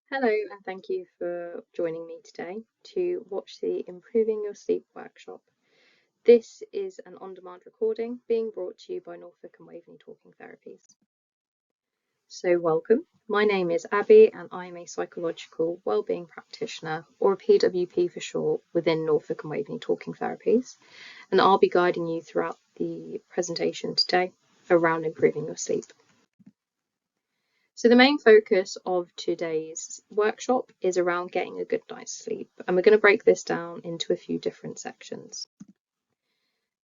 Hello, and thank you for joining me today to watch the Improving Your Sleep workshop. This is an on-demand recording being brought to you by Norfolk and Waveney Talking Therapies. So welcome, my name is Abby and I'm a psychological wellbeing practitioner, or a PWP for short, within Norfolk and Waveney Talking Therapies, and I'll be guiding you throughout the presentation today around improving your sleep. So the main focus of today's workshop is around getting a good night's sleep, and we're going to break this down into a few different sections.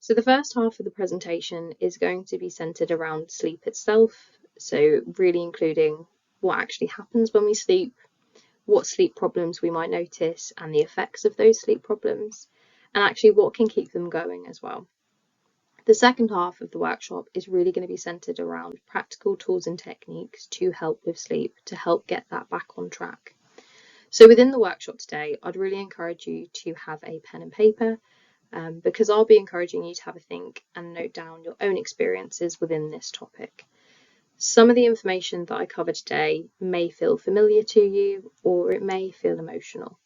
So the first half of the presentation is going to be centered around sleep itself, so really including what actually happens when we sleep, what sleep problems we might notice and the effects of those sleep problems, and actually what can keep them going as well. The second half of the workshop is really going to be centered around practical tools and techniques to help with sleep, to help get that back on track. So within the workshop today, I'd really encourage you to have a pen and paper, because I'll be encouraging you to have a think and note down your own experiences within this topic. Some of the information that I cover today may feel familiar to you, or it may feel emotional.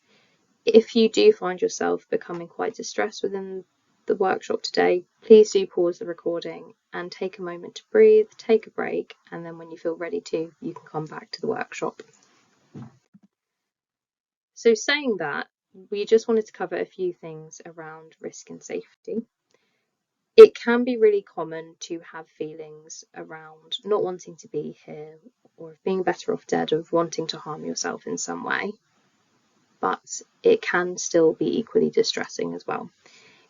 If you do find yourself becoming quite distressed within the workshop today, please do pause the recording and take a moment to breathe, take a break, and then when you feel ready to, you can come back to the workshop. So saying that, we just wanted to cover a few things around risk and safety. It can be really common to have feelings around not wanting to be here, or of being better off dead, of wanting to harm yourself in some way, but it can still be equally distressing as well.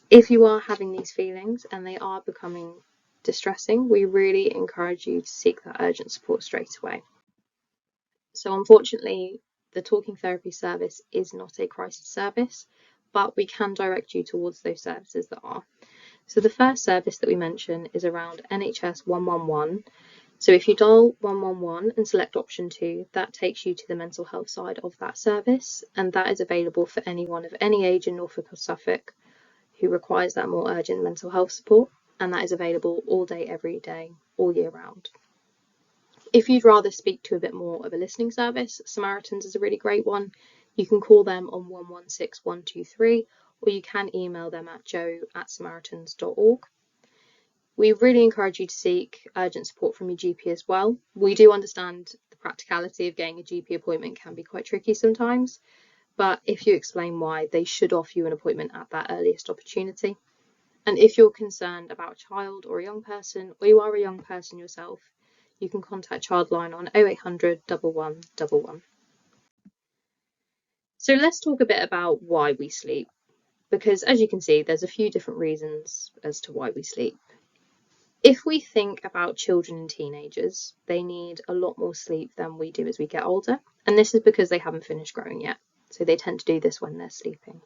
If you are having these feelings and they are becoming distressing, we really encourage you to seek that urgent support straight away. So unfortunately, the talking therapy service is not a crisis service, but we can direct you towards those services that are. So the first service that we mention is around NHS 111. So if you dial 111 and select option 2, that takes you to the mental health side of that service, and that is available for anyone of any age in Norfolk or Suffolk who requires that more urgent mental health support, and that is available all day, every day, all year round. If you'd rather speak to a bit more of a listening service, Samaritans is a really great one. You can call them on 116123, or you can email them at joe@samaritans.org. We really encourage you to seek urgent support from your GP as well. We do understand the practicality of getting a GP appointment can be quite tricky sometimes, but if you explain why, they should offer you an appointment at that earliest opportunity. And if you're concerned about a child or a young person, or you are a young person yourself, you can contact Childline on 0800 1111. So let's talk a bit about why we sleep, because as you can see, there's a few different reasons as to why we sleep. If we think about children and teenagers, they need a lot more sleep than we do as we get older, and this is because they haven't finished growing yet. So they tend to do this when they're sleeping.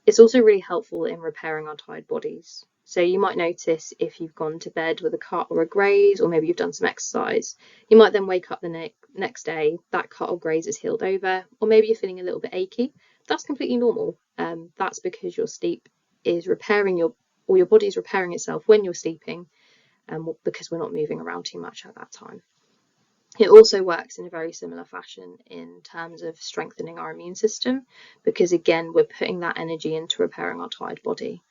It's also really helpful in repairing our tired bodies. So you might notice if you've gone to bed with a cut or a graze, or maybe you've done some exercise, you might then wake up the next day, that cut or graze is healed over, or maybe you're feeling a little bit achy. That's completely normal. That's because your sleep is repairing your body's repairing itself when you're sleeping, because we're not moving around too much at that time. It also works in a very similar fashion in terms of strengthening our immune system, because again, we're putting that energy into repairing our tired body.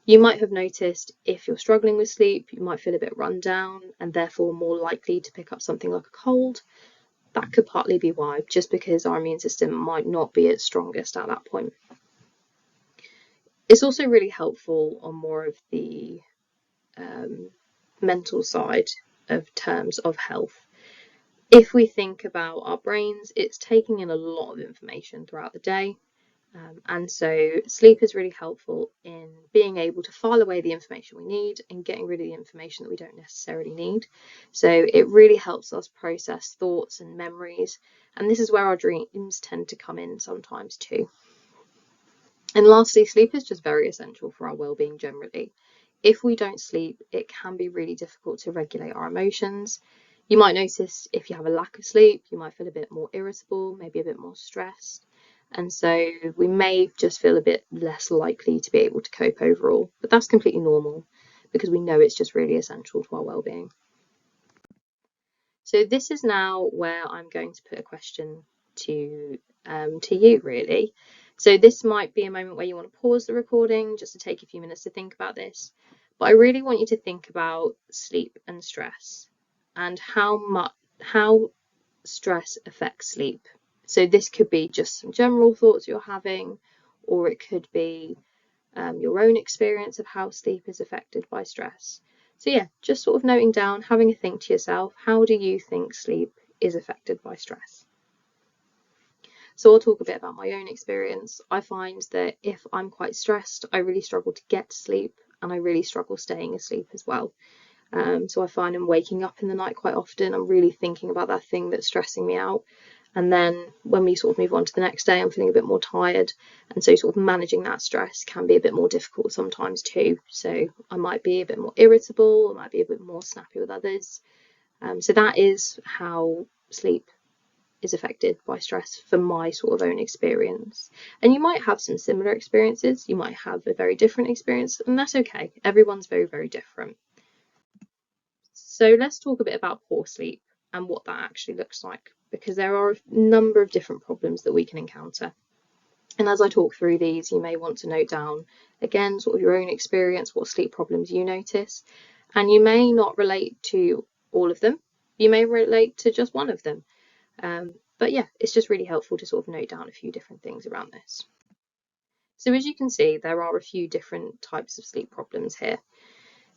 You might have noticed if you're struggling with sleep, you might feel a bit run down and therefore more likely to pick up something like a cold. That could partly be why, just because our immune system might not be its strongest at that point. It's also really helpful on more of the mental side of terms of health. If we think about our brains, it's taking in a lot of information throughout the day. And so sleep is really helpful in being able to file away the information we need and getting rid of the information that we don't necessarily need. So it really helps us process thoughts and memories. And this is where our dreams tend to come in sometimes too. And lastly, sleep is just very essential for our well-being generally. If we don't sleep, it can be really difficult to regulate our emotions. You might notice if you have a lack of sleep, you might feel a bit more irritable, maybe a bit more stressed. And so we may just feel a bit less likely to be able to cope overall. But that's completely normal because we know it's just really essential to our well-being. So this is now where I'm going to put a question to you really. So this might be a moment where you want to pause the recording just to take a few minutes to think about this. But I really want you to think about sleep and stress and how stress affects sleep. So this could be just some general thoughts you're having, or it could be your own experience of how sleep is affected by stress. So yeah, just sort of noting down, having a think to yourself, how do you think sleep is affected by stress? So I'll talk a bit about my own experience. I find that if I'm quite stressed, I really struggle to get to sleep, and I really struggle staying asleep as well. So I find I'm waking up in the night quite often. I'm really thinking about that thing that's stressing me out. And then when we sort of move on to the next day, I'm feeling a bit more tired. And so sort of managing that stress can be a bit more difficult sometimes too. So I might be a bit more irritable, I might be a bit more snappy with others. So that is how sleep is affected by stress from my sort of own experience. And you might have some similar experiences, you might have a very different experience, and that's okay. Everyone's very, very different. So let's talk a bit about poor sleep and what that actually looks like, because there are a number of different problems that we can encounter. And as I talk through these, you may want to note down, again, sort of your own experience, what sleep problems you notice. And you may not relate to all of them. You may relate to just one of them. But yeah, it's just really helpful to sort of note down a few different things around this. So as you can see, there are a few different types of sleep problems here.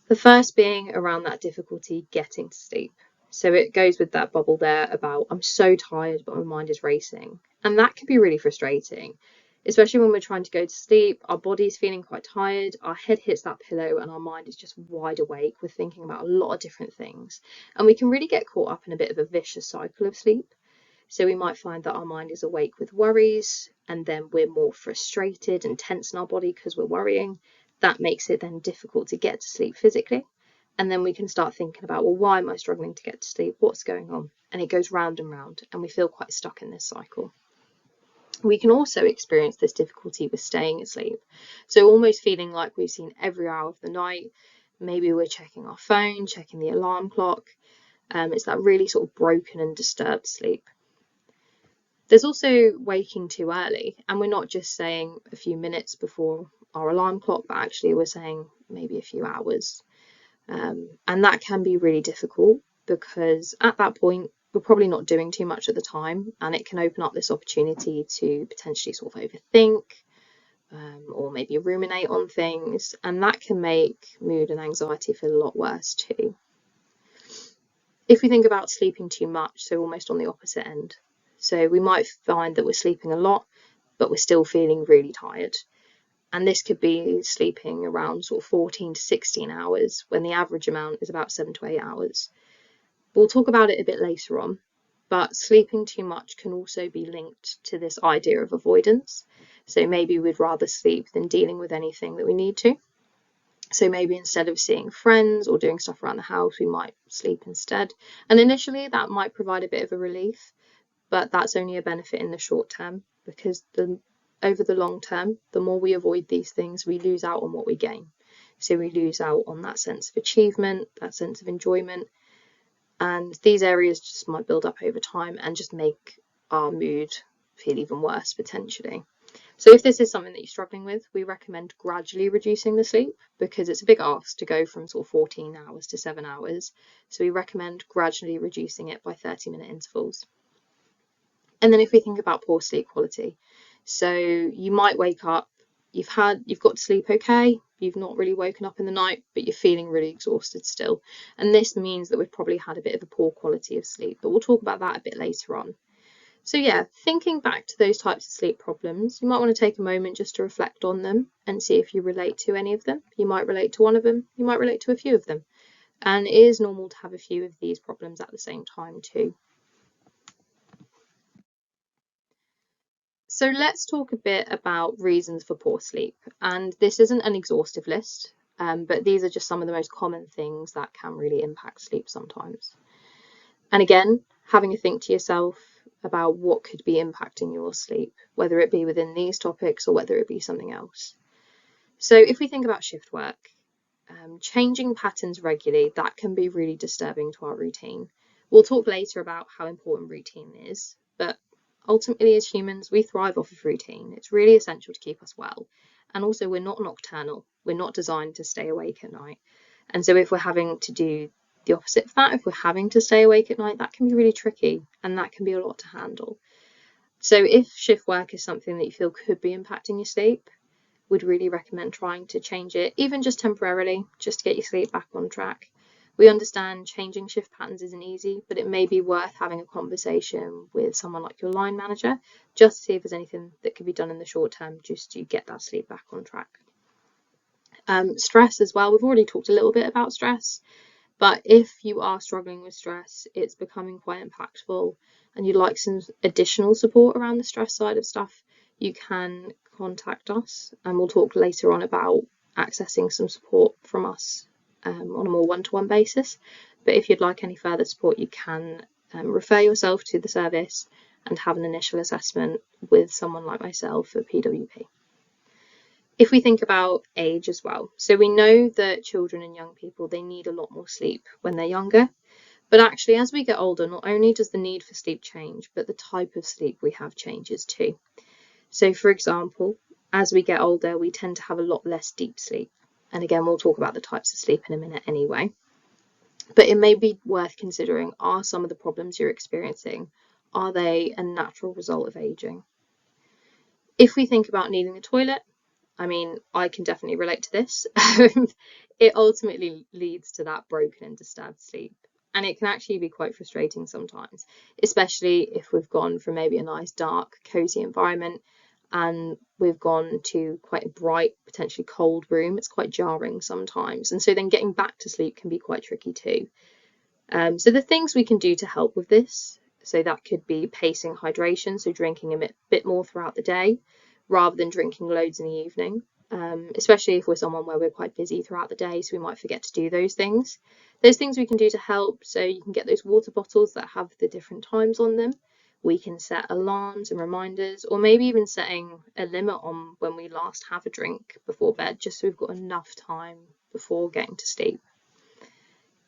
The first being around that difficulty getting to sleep. So it goes with that bubble there about I'm so tired, but my mind is racing. And that can be really frustrating, especially when we're trying to go to sleep. Our body's feeling quite tired, our head hits that pillow, and our mind is just wide awake. We're thinking about a lot of different things. And we can really get caught up in a bit of a vicious cycle of sleep. So we might find that our mind is awake with worries, and then we're more frustrated and tense in our body because we're worrying. That makes it then difficult to get to sleep physically. And then we can start thinking about, well, why am I struggling to get to sleep? What's going on? And it goes round and round, and we feel quite stuck in this cycle. We can also experience this difficulty with staying asleep. So almost feeling like we've seen every hour of the night. Maybe we're checking our phone, checking the alarm clock. It's that really sort of broken and disturbed sleep. There's also waking too early, and we're not just saying a few minutes before our alarm clock, but actually we're saying maybe a few hours. And that can be really difficult because at that point, we're probably not doing too much at the time, and it can open up this opportunity to potentially sort of overthink or maybe ruminate on things, and that can make mood and anxiety feel a lot worse too. If we think about sleeping too much, so almost on the opposite end, so we might find that we're sleeping a lot, but we're still feeling really tired. And this could be sleeping around sort of 14 to 16 hours when the average amount is about 7 to 8 hours. We'll talk about it a bit later on, but sleeping too much can also be linked to this idea of avoidance. So maybe we'd rather sleep than dealing with anything that we need to. So maybe instead of seeing friends or doing stuff around the house, we might sleep instead. And initially that might provide a bit of a relief, but that's only a benefit in the short term, because over the long term, the more we avoid these things, we lose out on what we gain. So we lose out on that sense of achievement, that sense of enjoyment, and these areas just might build up over time and just make our mood feel even worse potentially. So if this is something that you're struggling with, we recommend gradually reducing the sleep, because it's a big ask to go from sort of 14 hours to 7 hours. So we recommend gradually reducing it by 30-minute intervals. And then if we think about poor sleep quality, so you might wake up, you've got to sleep okay, you've not really woken up in the night, but you're feeling really exhausted still. And this means that we've probably had a bit of a poor quality of sleep, but we'll talk about that a bit later on. So yeah, thinking back to those types of sleep problems, you might want to take a moment just to reflect on them and see if you relate to any of them. You might relate to one of them, you might relate to a few of them. And it is normal to have a few of these problems at the same time too. So let's talk a bit about reasons for poor sleep. And this isn't an exhaustive list, but these are just some of the most common things that can really impact sleep sometimes. And again, having a think to yourself about what could be impacting your sleep, whether it be within these topics or whether it be something else. So if we think about shift work, changing patterns regularly, that can be really disturbing to our routine. We'll talk later about how important routine is, but Ultimately, as humans, we thrive off of routine. It's really essential to keep us well. And also, we're not nocturnal. We're not designed to stay awake at night. And so if we're having to do the opposite of that, if we're having to stay awake at night, that can be really tricky and that can be a lot to handle. So if shift work is something that you feel could be impacting your sleep, we'd really recommend trying to change it, even just temporarily, just to get your sleep back on track. We understand changing shift patterns isn't easy, but it may be worth having a conversation with someone like your line manager, just to see if there's anything that could be done in the short term just to get that sleep back on track. Stress as well, we've already talked a little bit about stress, but if you are struggling with stress, it's becoming quite impactful and you'd like some additional support around the stress side of stuff, you can contact us and we'll talk later on about accessing some support from us on a more one-to-one basis. But if you'd like any further support, you can refer yourself to the service and have an initial assessment with someone like myself at PWP. If we think about age as well, so we know that children and young people, they need a lot more sleep when they're younger, but actually as we get older, not only does the need for sleep change, but the type of sleep we have changes too. So for example, as we get older, we tend to have a lot less deep sleep. And again, we'll talk about the types of sleep in a minute anyway. But it may be worth considering, are some of the problems you're experiencing, are they a natural result of aging? If we think about needing the toilet, I mean, I can definitely relate to this. It ultimately leads to that broken and disturbed sleep. And it can actually be quite frustrating sometimes, especially if we've gone from maybe a nice, dark, cozy environment and we've gone to quite a bright, potentially cold room. It's quite jarring sometimes. And so then getting back to sleep can be quite tricky too. So the things we can do to help with this, so that could be pacing hydration, so drinking a bit more throughout the day rather than drinking loads in the evening, especially if we're someone where we're quite busy throughout the day, so we might forget to do those things. Those things we can do to help, so you can get those water bottles that have the different times on them. We can set alarms and reminders, or maybe even setting a limit on when we last have a drink before bed, just so we've got enough time before getting to sleep.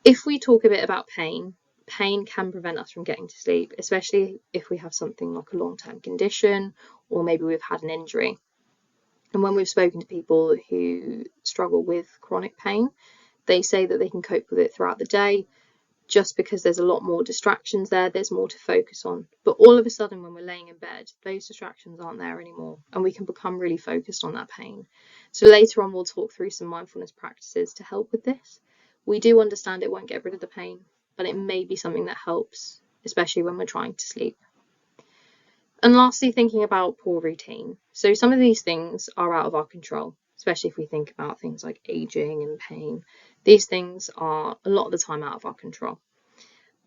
If we talk a bit about pain, pain can prevent us from getting to sleep, especially if we have something like a long-term condition, or maybe we've had an injury. And when we've spoken to people who struggle with chronic pain, they say that they can cope with it throughout the day, just because there's a lot more distractions there, there's more to focus on. But all of a sudden, when we're laying in bed, those distractions aren't there anymore, and we can become really focused on that pain. So later on, we'll talk through some mindfulness practices to help with this. We do understand it won't get rid of the pain, but it may be something that helps, especially when we're trying to sleep. And lastly, thinking about poor routine. So some of these things are out of our control, especially if we think about things like aging and pain. These things are a lot of the time out of our control.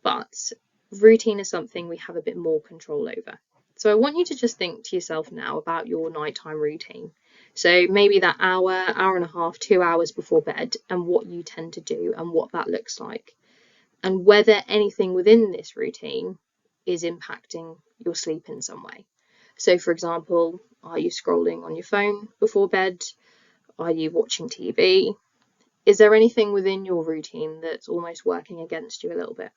But routine is something we have a bit more control over. So I want you to just think to yourself now about your nighttime routine. So maybe that hour, hour and a half, 2 hours before bed, and what you tend to do and what that looks like. And whether anything within this routine is impacting your sleep in some way. So for example, are you scrolling on your phone before bed? Are you watching TV? Is there anything within your routine that's almost working against you a little bit?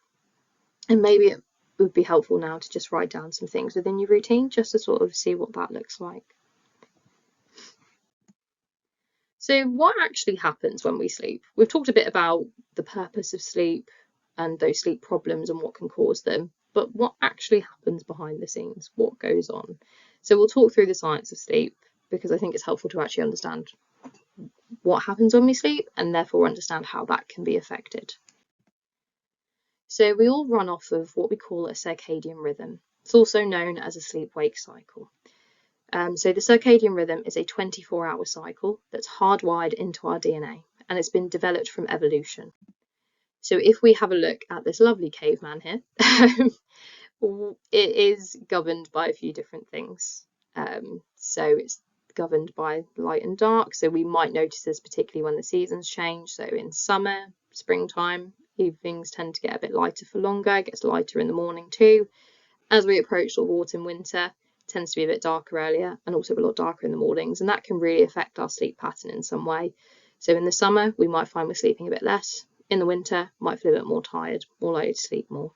And maybe it would be helpful now to just write down some things within your routine just to sort of see what that looks like. So what actually happens when we sleep? We've talked a bit about the purpose of sleep and those sleep problems and what can cause them, but what actually happens behind the scenes? What goes on? So we'll talk through the science of sleep because I think it's helpful to actually understand what happens when we sleep and therefore understand how that can be affected. So we all run off of what we call a circadian rhythm. It's also known as a sleep-wake cycle. So the circadian rhythm is a 24-hour cycle that's hardwired into our DNA, and it's been developed from evolution. So if we have a look at this lovely caveman here, it is governed by a few different things. So it's governed by light and dark. So we might notice this particularly when the seasons change. So in summer, springtime, evenings tend to get a bit lighter for longer. It gets lighter in the morning too. As we approach sort of autumn, winter, it tends to be a bit darker earlier and also a lot darker in the mornings. And that can really affect our sleep pattern in some way. So in the summer, we might find we're sleeping a bit less. In the winter, might feel a bit more tired, more likely to sleep more.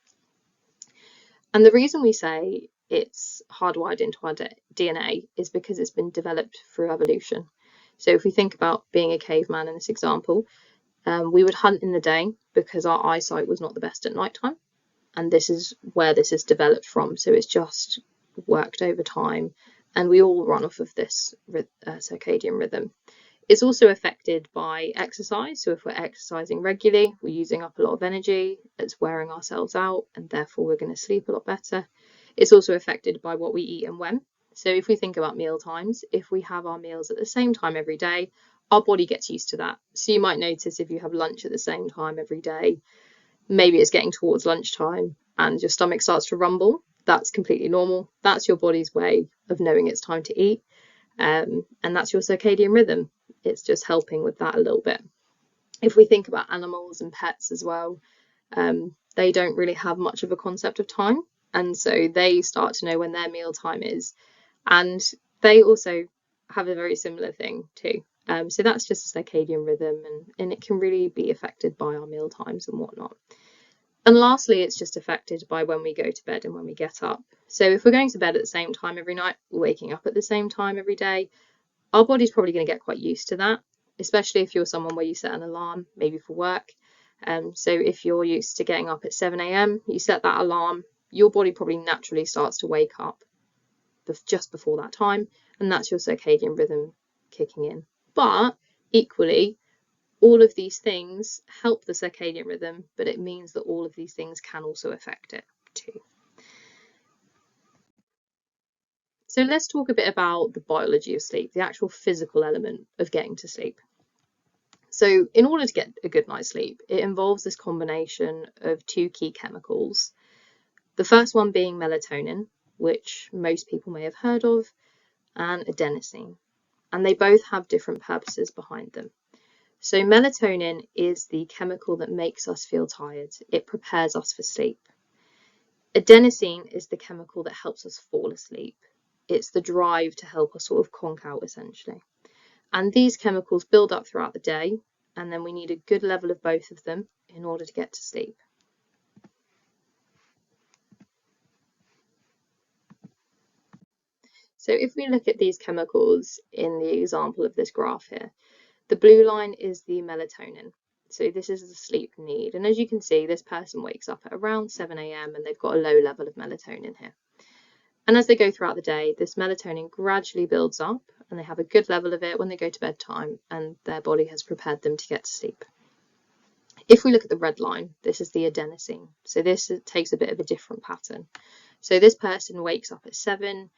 And the reason we say it's hardwired into our DNA is because it's been developed through evolution. So if we think about being a caveman in this example, we would hunt in the day because our eyesight was not the best at nighttime, and this is where this is developed from. So it's just worked over time, and we all run off of this circadian rhythm. It's also affected by exercise. So if we're exercising regularly, we're using up a lot of energy, it's wearing ourselves out, and therefore we're going to sleep a lot better. It's also affected by what we eat and when. So if we think about meal times, if we have our meals at the same time every day, our body gets used to that. So you might notice if you have lunch at the same time every day, maybe it's getting towards lunchtime and your stomach starts to rumble. That's completely normal. That's your body's way of knowing it's time to eat. And that's your circadian rhythm. It's just helping with that a little bit. If we think about animals and pets as well, they don't really have much of a concept of time, and so they start to know when their meal time is, and they also have a very similar thing too. So that's just a circadian rhythm, and it can really be affected by our meal times and whatnot. And lastly, it's just affected by when we go to bed and when we get up. So if we're going to bed at the same time every night, waking up at the same time every day, our body's probably going to get quite used to that, especially if you're someone where you set an alarm, maybe for work. So if you're used to getting up at 7 a.m., you set that alarm, your body probably naturally starts to wake up just before that time, and that's your circadian rhythm kicking in. But equally, all of these things help the circadian rhythm, but it means that all of these things can also affect it too. So let's talk a bit about the biology of sleep, the actual physical element of getting to sleep. So in order to get a good night's sleep, it involves this combination of two key chemicals. The first one being melatonin, which most people may have heard of, and adenosine. And they both have different purposes behind them. So melatonin is the chemical that makes us feel tired. It prepares us for sleep. Adenosine is the chemical that helps us fall asleep. It's the drive to help us sort of conk out, essentially. And these chemicals build up throughout the day, and then we need a good level of both of them in order to get to sleep. So if we look at these chemicals in the example of this graph here, the blue line is the melatonin. So this is the sleep need. And as you can see, this person wakes up at around 7 a.m. and they've got a low level of melatonin here. And as they go throughout the day, this melatonin gradually builds up and they have a good level of it when they go to bedtime and their body has prepared them to get to sleep. If we look at the red line, this is the adenosine. So this takes a bit of a different pattern. So this person wakes up at 7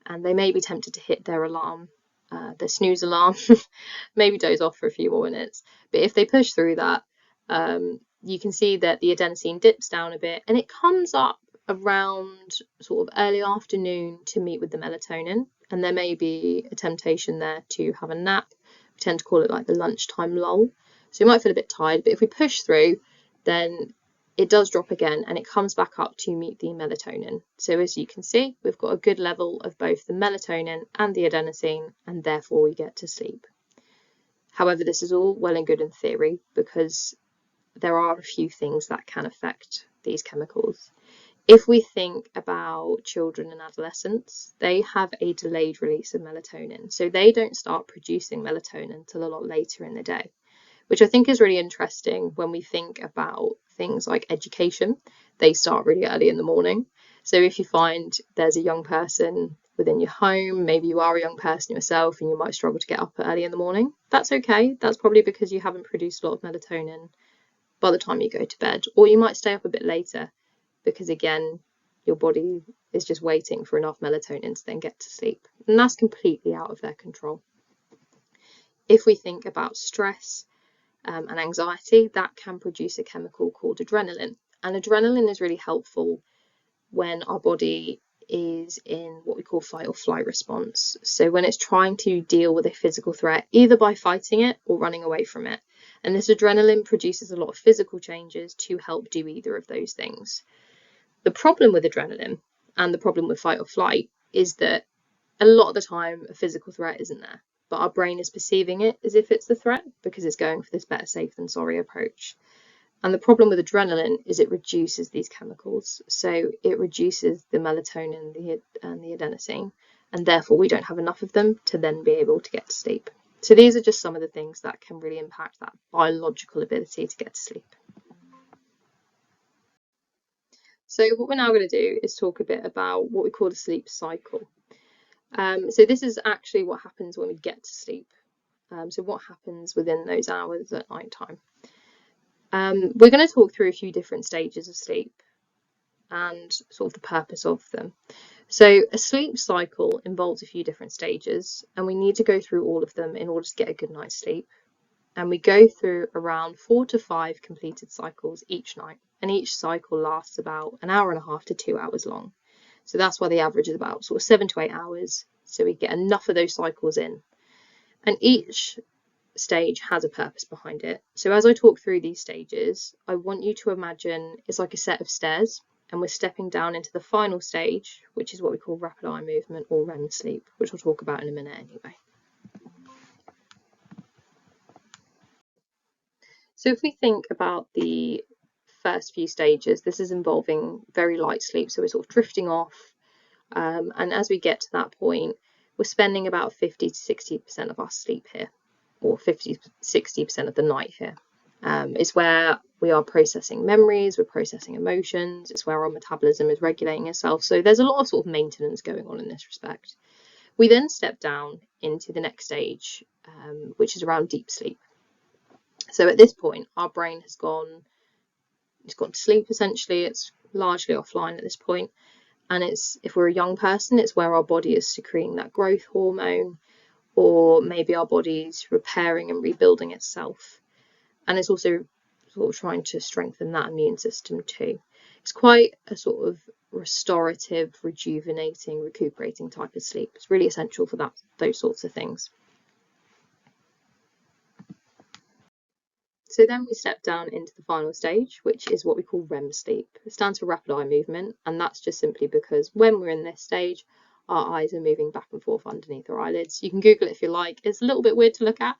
and they may be tempted to hit their alarm, their snooze alarm, maybe doze off for a few more minutes. But if they push through that, you can see that the adenosine dips down a bit and it comes up around sort of early afternoon to meet with the melatonin. And there may be a temptation there to have a nap. We tend to call it like the lunchtime lull. So you might feel a bit tired, but if we push through, then it does drop again and it comes back up to meet the melatonin. So as you can see, we've got a good level of both the melatonin and the adenosine, and therefore we get to sleep. However, this is all well and good in theory because there are a few things that can affect these chemicals. If we think about children and adolescents, they have a delayed release of melatonin. So they don't start producing melatonin until a lot later in the day, which I think is really interesting when we think about things like education. They start really early in the morning. So if you find there's a young person within your home, maybe you are a young person yourself and you might struggle to get up early in the morning, that's okay. That's probably because you haven't produced a lot of melatonin by the time you go to bed, or you might stay up a bit later because again, your body is just waiting for enough melatonin to then get to sleep. And that's completely out of their control. If we think about stress, and anxiety, that can produce a chemical called adrenaline. And adrenaline is really helpful when our body is in what we call fight or flight response. So when it's trying to deal with a physical threat, either by fighting it or running away from it. And this adrenaline produces a lot of physical changes to help do either of those things. The problem with adrenaline and the problem with fight or flight is that a lot of the time a physical threat isn't there, but our brain is perceiving it as if it's the threat because it's going for this better safe than sorry approach. And the problem with adrenaline is it reduces these chemicals. So it reduces the melatonin and the adenosine, and therefore we don't have enough of them to then be able to get to sleep. So these are just some of the things that can really impact that biological ability to get to sleep. So what we're now going to do is talk a bit about what we call the sleep cycle. So this is actually what happens when we get to sleep. So what happens within those hours at night time. We're going to talk through a few different stages of sleep and sort of the purpose of them. So a sleep cycle involves a few different stages, and we need to go through all of them in order to get a good night's sleep. And we go through around 4 to 5 completed cycles each night, and each cycle lasts about an hour and a half to 2 hours long. So that's why the average is about sort of 7 to 8 hours, so we get enough of those cycles in. And each stage has a purpose behind it. So as I talk through these stages, I want you to imagine it's like a set of stairs, and we're stepping down into the final stage, which is what we call rapid eye movement or REM sleep, which I'll talk about in a minute anyway. So if we think about the first few stages, this is involving very light sleep, so we're sort of drifting off, and as we get to that point, we're spending about 50 to 60% of our sleep here, or 50-60% of the night here. It's where we are processing memories, we're processing emotions, it's where our metabolism is regulating itself. So there's a lot of sort of maintenance going on in this respect. We then step down into the next stage, which is around deep sleep. So at this point, our brain has gone to sleep essentially. It's largely offline at this point. And it's, if we're a young person, it's where our body is secreting that growth hormone, or maybe our body's repairing and rebuilding itself. And it's also sort of trying to strengthen that immune system too. It's quite a sort of restorative, rejuvenating, recuperating type of sleep. It's really essential for those sorts of things. So then we step down into the final stage, which is what we call REM sleep. It stands for rapid eye movement, and that's just simply because when we're in this stage, our eyes are moving back and forth underneath our eyelids. You can Google it if you like. It's a little bit weird to look at,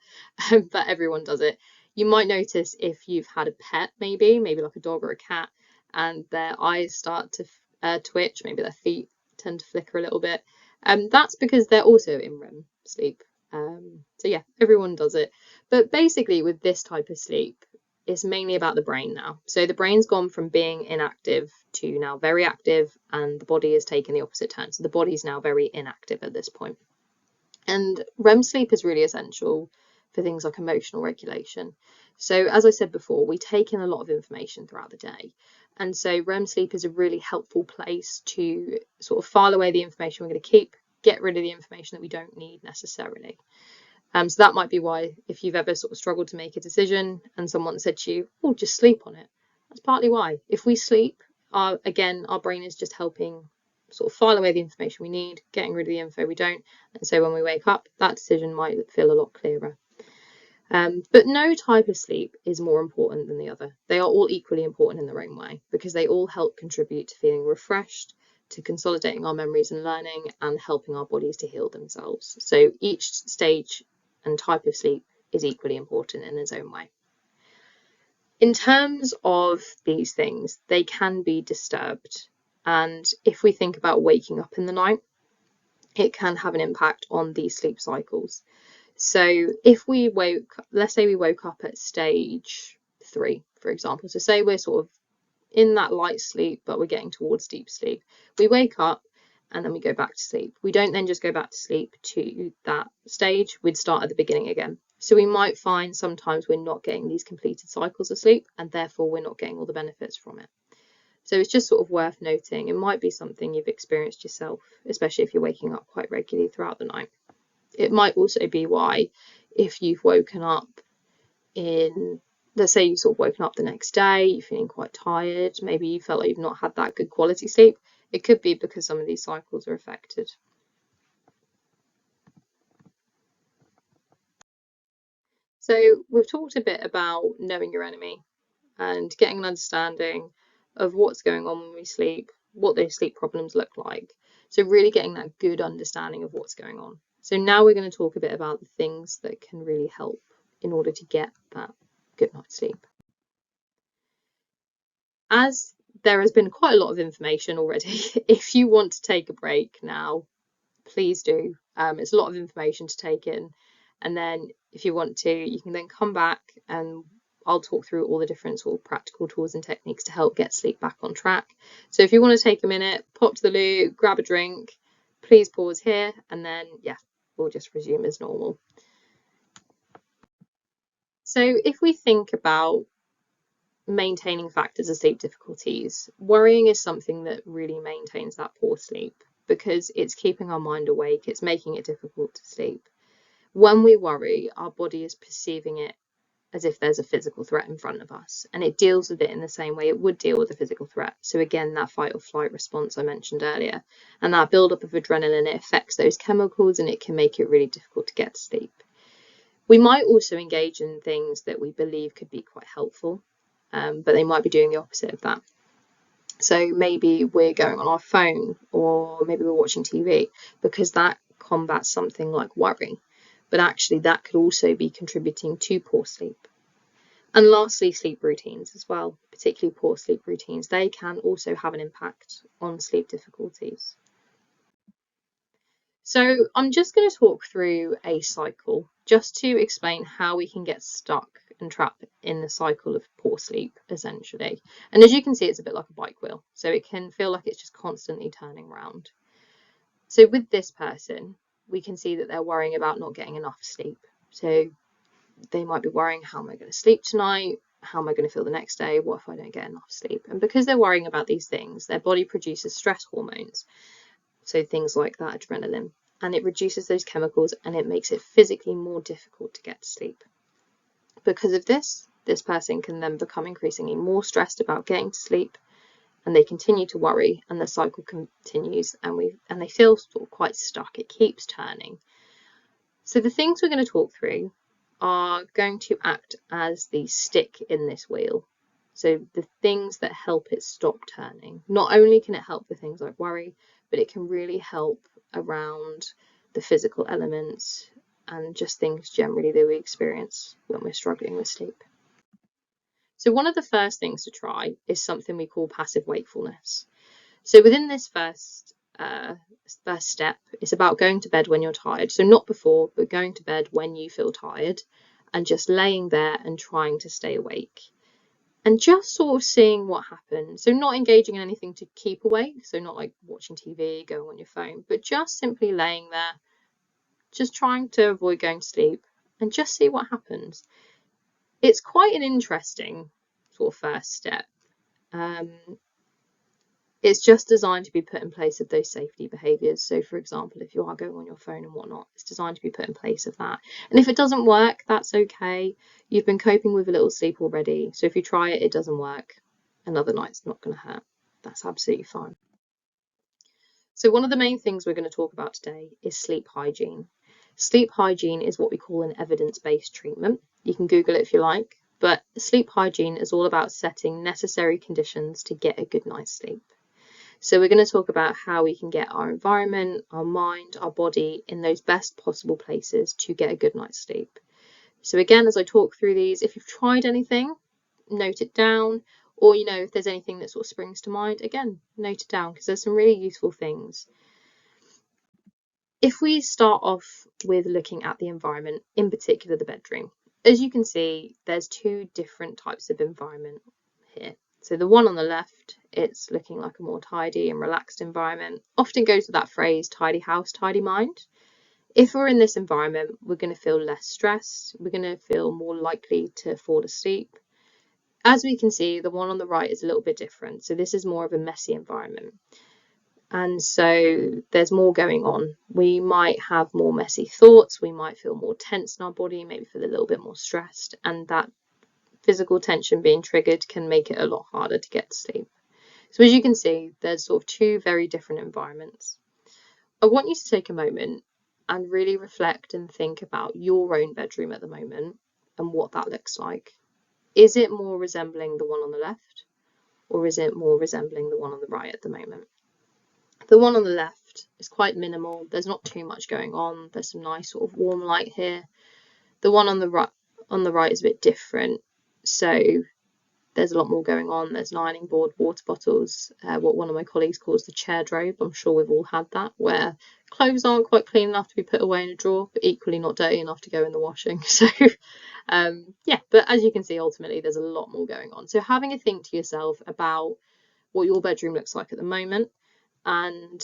but everyone does it. You might notice if you've had a pet, maybe like a dog or a cat, and their eyes start to twitch, maybe their feet tend to flicker a little bit. That's because they're also in REM sleep. So yeah, everyone does it. But basically with this type of sleep, it's mainly about the brain now. So the brain's gone from being inactive to now very active, and the body has taken the opposite turn. So the body's now very inactive at this point. And REM sleep is really essential for things like emotional regulation. So as I said before, we take in a lot of information throughout the day. And so REM sleep is a really helpful place to sort of file away the information we're going to keep, get rid of the information that we don't need necessarily. So that might be why, if you've ever sort of struggled to make a decision and someone said to you, oh, just sleep on it, that's partly why. If we sleep, again, our brain is just helping sort of file away the information we need, getting rid of the info we don't, and so when we wake up, that decision might feel a lot clearer. But no type of sleep is more important than the other. They are all equally important in their own way, because they all help contribute to feeling refreshed, to consolidating our memories and learning, and helping our bodies to heal themselves. So each stage and type of sleep is equally important in its own way. In terms of these things, they can be disturbed. And if we think about waking up in the night, it can have an impact on these sleep cycles. So if we let's say we woke up at stage 3, for example. So say we're sort of in that light sleep, but we're getting towards deep sleep. We wake up and then we go back to sleep. We don't then just go back to sleep to that stage. We'd start at the beginning again. So we might find sometimes we're not getting these completed cycles of sleep, and therefore we're not getting all the benefits from it. So it's just sort of worth noting. It might be something you've experienced yourself, especially if you're waking up quite regularly throughout the night. It might also be why, if you've woken up let's say you've sort of woken up the next day, you're feeling quite tired, maybe you felt like you've not had that good quality sleep, it could be because some of these cycles are affected. So we've talked a bit about knowing your enemy and getting an understanding of what's going on when we sleep, what those sleep problems look like. So really getting that good understanding of what's going on. So now we're going to talk a bit about the things that can really help in order to get that good night's sleep. As there has been quite a lot of information already, if you want to take a break now, please do. It's a lot of information to take in. And then if you want to, you can then come back and I'll talk through all the different sort of practical tools and techniques to help get sleep back on track. So if you want to take a minute, pop to the loo, grab a drink, please pause here, and then, yeah, we'll just resume as normal. So if we think about maintaining factors of sleep difficulties, worrying is something that really maintains that poor sleep because it's keeping our mind awake, it's making it difficult to sleep. When we worry, our body is perceiving it as if there's a physical threat in front of us, and it deals with it in the same way it would deal with a physical threat. So again, that fight or flight response I mentioned earlier, and that buildup of adrenaline, it affects those chemicals and it can make it really difficult to get to sleep. We might also engage in things that we believe could be quite helpful, but they might be doing the opposite of that. So maybe we're going on our phone, or maybe we're watching TV, because that combats something like worry, but actually that could also be contributing to poor sleep. And lastly, sleep routines as well, particularly poor sleep routines, they can also have an impact on sleep difficulties. So I'm just going to talk through a cycle just to explain how we can get stuck and trapped in the cycle of poor sleep, essentially. And as you can see, it's a bit like a bike wheel, so it can feel like it's just constantly turning around. So with this person, we can see that they're worrying about not getting enough sleep. So they might be worrying, how am I going to sleep tonight? How am I going to feel the next day? What if I don't get enough sleep? And because they're worrying about these things, their body produces stress hormones. So things like that adrenaline, and it reduces those chemicals and it makes it physically more difficult to get to sleep. Because of this person can then become increasingly more stressed about getting to sleep, and they continue to worry, and the cycle continues, and they feel sort of quite stuck. It keeps turning. So the things we're going to talk through are going to act as the stick in this wheel. So the things that help it stop turning. Not only can it help with things like worry, but it can really help around the physical elements and just things generally that we experience when we're struggling with sleep. So one of the first things to try is something we call passive wakefulness. So within this first step, it's about going to bed when you're tired. So not before, but going to bed when you feel tired, and just laying there and trying to stay awake. And just sort of seeing what happens. So not engaging in anything to keep awake, so not like watching TV, going on your phone, but just simply laying there, just trying to avoid going to sleep, and just see what happens. It's quite an interesting sort of first step. It's just designed to be put in place of those safety behaviours. So for example, if you are going on your phone and whatnot, it's designed to be put in place of that. And if it doesn't work, that's okay. You've been coping with a little sleep already. So if you try it, it doesn't work, another night's not going to hurt. That's absolutely fine. So one of the main things we're going to talk about today is sleep hygiene. Sleep hygiene is what we call an evidence-based treatment. You can Google it if you like, but sleep hygiene is all about setting necessary conditions to get a good night's sleep. So we're going to talk about how we can get our environment, our mind, our body in those best possible places to get a good night's sleep. So again, as I talk through these, if you've tried anything, note it down, or if there's anything that sort of springs to mind, again, note it down, because there's some really useful things. If we start off with looking at the environment, in particular the bedroom, as you can see, there's two different types of environment here. So the one on the left, it's looking like a more tidy and relaxed environment. Often goes with that phrase, tidy house, tidy mind. If we're in this environment, we're going to feel less stressed. We're going to feel more likely to fall asleep. As we can see, the one on the right is a little bit different. So this is more of a messy environment. And so there's more going on. We might have more messy thoughts. We might feel more tense in our body, maybe feel a little bit more stressed. And that physical tension being triggered can make it a lot harder to get to sleep. So as you can see, there's sort of two very different environments. I want you to take a moment and really reflect and think about your own bedroom at the moment and what that looks like. Is it more resembling the one on the left, or is it more resembling the one on the right at the moment? The one on the left is quite minimal. There's not too much going on. There's some nice sort of warm light here. The one on the right is a bit different. So there's a lot more going on. There's an ironing board, water bottles, what one of my colleagues calls the chair drobe. I'm sure we've all had that, where clothes aren't quite clean enough to be put away in a drawer, but equally not dirty enough to go in the washing. So yeah, but as you can see, ultimately there's a lot more going on. So having a think to yourself about what your bedroom looks like at the moment and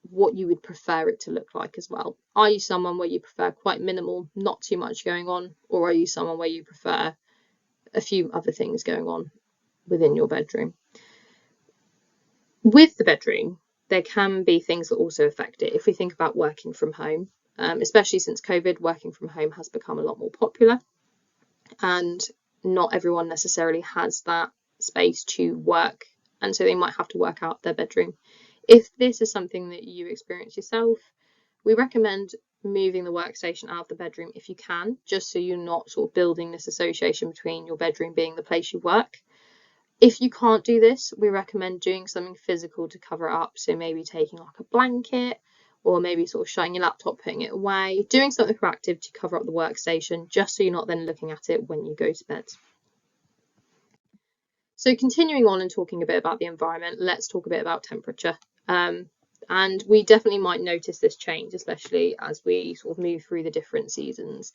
what you would prefer it to look like as well. Are you someone where you prefer quite minimal, not too much going on, or are you someone where you prefer a few other things going on within your bedroom? With the bedroom, there can be things that also affect it. If we think about working from home, especially since COVID, working from home has become a lot more popular, and not everyone necessarily has that space to work, and so they might have to work out their bedroom. If this is something that you experience yourself, we recommend moving the workstation out of the bedroom if you can, just so you're not sort of building this association between your bedroom being the place you work. If you can't do this, we recommend doing something physical to cover it up. So maybe taking like a blanket, or maybe sort of shutting your laptop, putting it away, doing something proactive to cover up the workstation, just so you're not then looking at it when you go to bed. So continuing on and talking a bit about the environment, let's talk a bit about temperature. And we definitely might notice this change, especially as we sort of move through the different seasons.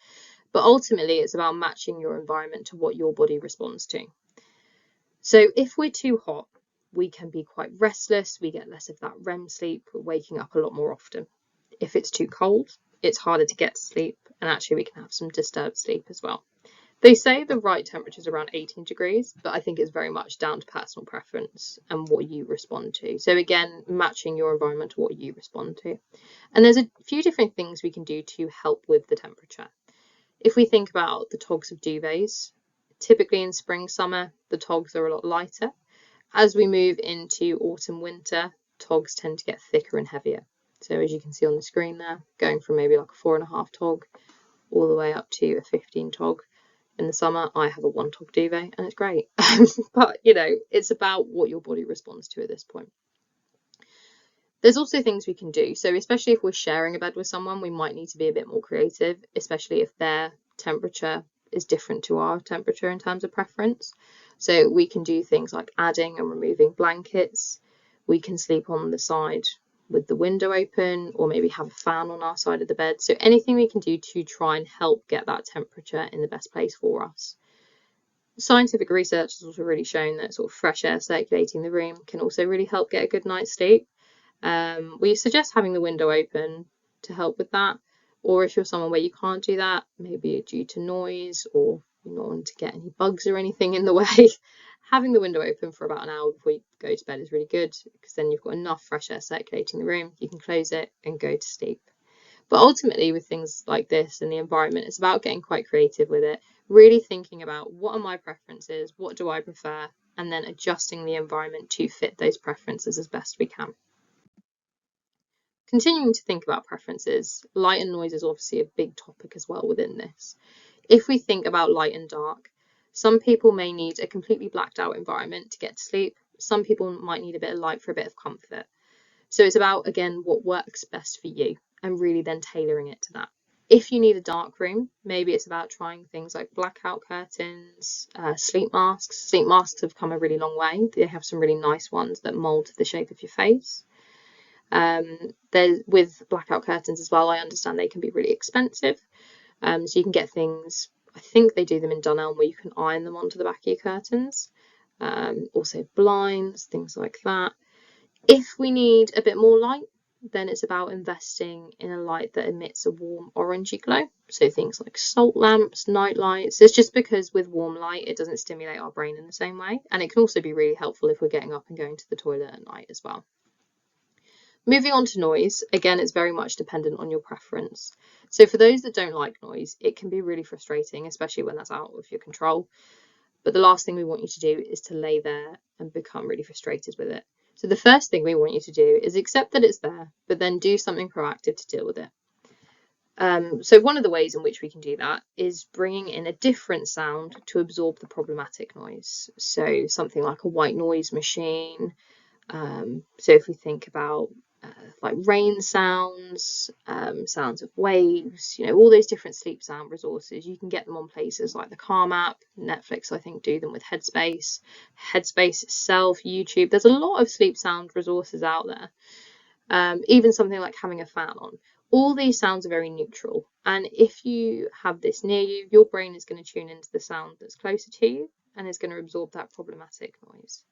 But ultimately, it's about matching your environment to what your body responds to. So if we're too hot, we can be quite restless, we get less of that REM sleep, we're waking up a lot more often. If it's too cold, it's harder to get to sleep, and actually we can have some disturbed sleep as well. They say the right temperature is around 18 degrees, but I think it's very much down to personal preference and what you respond to. So again, matching your environment to what you respond to. And there's a few different things we can do to help with the temperature. If we think about the togs of duvets, typically in spring, summer, the togs are a lot lighter. As we move into autumn, winter, togs tend to get thicker and heavier. So as you can see on the screen there, going from maybe like a 4.5 tog all the way up to a 15 tog. In the summer, I have a 1 tog duvet and it's great. But, you know, it's about what your body responds to at this point. There's also things we can do. So especially if we're sharing a bed with someone, we might need to be a bit more creative, especially if their temperature is different to our temperature in terms of preference. So we can do things like adding and removing blankets. We can sleep on the side with the window open, or maybe have a fan on our side of the bed. So anything we can do to try and help get that temperature in the best place for us. Scientific research has also really shown that sort of fresh air circulating the room can also really help get a good night's sleep. We suggest having the window open to help with that, or if you're someone where you can't do that, maybe due to noise or you don't want to get any bugs or anything in the way, having the window open for about an hour before you go to bed is really good, because then you've got enough fresh air circulating the room, you can close it and go to sleep. But ultimately with things like this and the environment, it's about getting quite creative with it, really thinking about what are my preferences, what do I prefer, and then adjusting the environment to fit those preferences as best we can. Continuing to think about preferences, light and noise is obviously a big topic as well within this. If we think about light and dark, some people may need a completely blacked out environment to get to sleep. Some people might need a bit of light for a bit of comfort. So it's about, again, what works best for you and really then tailoring it to that. If you need a dark room, maybe it's about trying things like blackout curtains, sleep masks. Sleep masks have come a really long way. They have some really nice ones that mold to the shape of your face. There's with blackout curtains as well, I understand they can be really expensive. So you can get things, I think they do them in Dunelm, where you can iron them onto the back of your curtains. Also blinds, things like that. If we need a bit more light, then it's about investing in a light that emits a warm orangey glow. So things like salt lamps, night lights. It's just because with warm light, it doesn't stimulate our brain in the same way. And it can also be really helpful if we're getting up and going to the toilet at night as well. Moving on to noise, again, it's very much dependent on your preference. So for those that don't like noise, it can be really frustrating, especially when that's out of your control. But the last thing we want you to do is to lay there and become really frustrated with it. So the first thing we want you to do is accept that it's there, but then do something proactive to deal with it. So one of the ways in which we can do that is bringing in a different sound to absorb the problematic noise. So something like a white noise machine. So if we think about like rain sounds, sounds of waves, all those different sleep sound resources. You can get them on places like the Calm app, Netflix, I think, do them with Headspace, Headspace itself, YouTube. There's a lot of sleep sound resources out there. Even something like having a fan on. All these sounds are very neutral. And if you have this near you, your brain is going to tune into the sound that's closer to you and is going to absorb that problematic noise.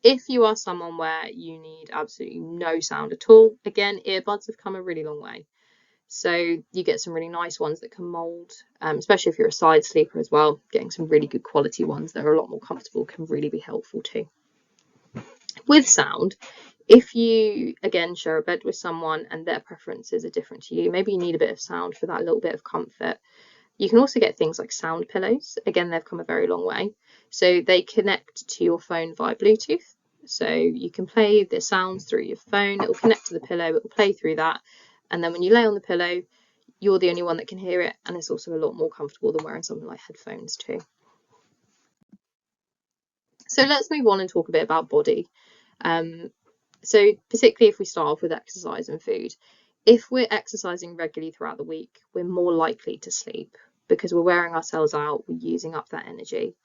If you are someone where you need absolutely no sound at all, again, earbuds have come a really long way. So you get some really nice ones that can mold, especially if you're a side sleeper as well. Getting some really good quality ones that are a lot more comfortable can really be helpful too. With sound, if you, again, share a bed with someone and their preferences are different to you, maybe you need a bit of sound for that little bit of comfort, you can also get things like sound pillows. Again, they've come a very long way. So they connect to your phone via Bluetooth. So you can play the sounds through your phone. It will connect to the pillow. It will play through that. And then when you lay on the pillow, you're the only one that can hear it. And it's also a lot more comfortable than wearing something like headphones too. So let's move on and talk a bit about body. So particularly if we start off with exercise and food, if we're exercising regularly throughout the week, we're more likely to sleep because we're wearing ourselves out, we're using up that energy.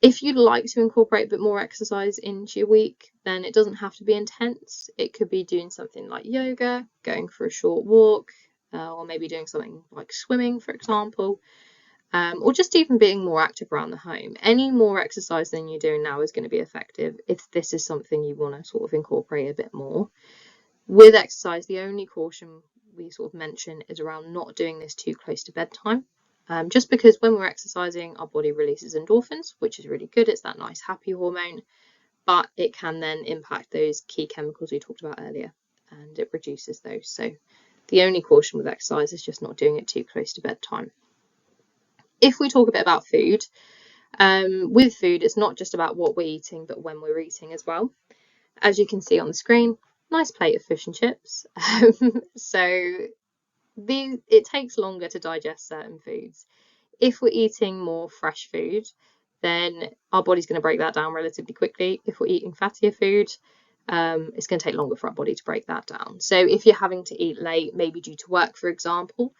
If you'd like to incorporate a bit more exercise into your week, then it doesn't have to be intense. It could be doing something like yoga, going for a short walk, or maybe doing something like swimming, for example. Or just even being more active around the home. Any more exercise than you're doing now is going to be effective if this is something you want to sort of incorporate a bit more. With exercise, the only caution we sort of mention is around not doing this too close to bedtime. Just because when we're exercising, our body releases endorphins, which is really good. It's that nice happy hormone, but it can then impact those key chemicals we talked about earlier, and it reduces those. So the only caution with exercise is just not doing it too close to bedtime. If we talk a bit about food, with food, it's not just about what we're eating, but when we're eating as well. As you can see on the screen, nice plate of fish and chips. So it takes longer to digest certain foods. If we're eating more fresh food, then our body's going to break that down relatively quickly. If we're eating fattier food, it's going to take longer for our body to break that down. So if you're having to eat late, maybe due to work, for example,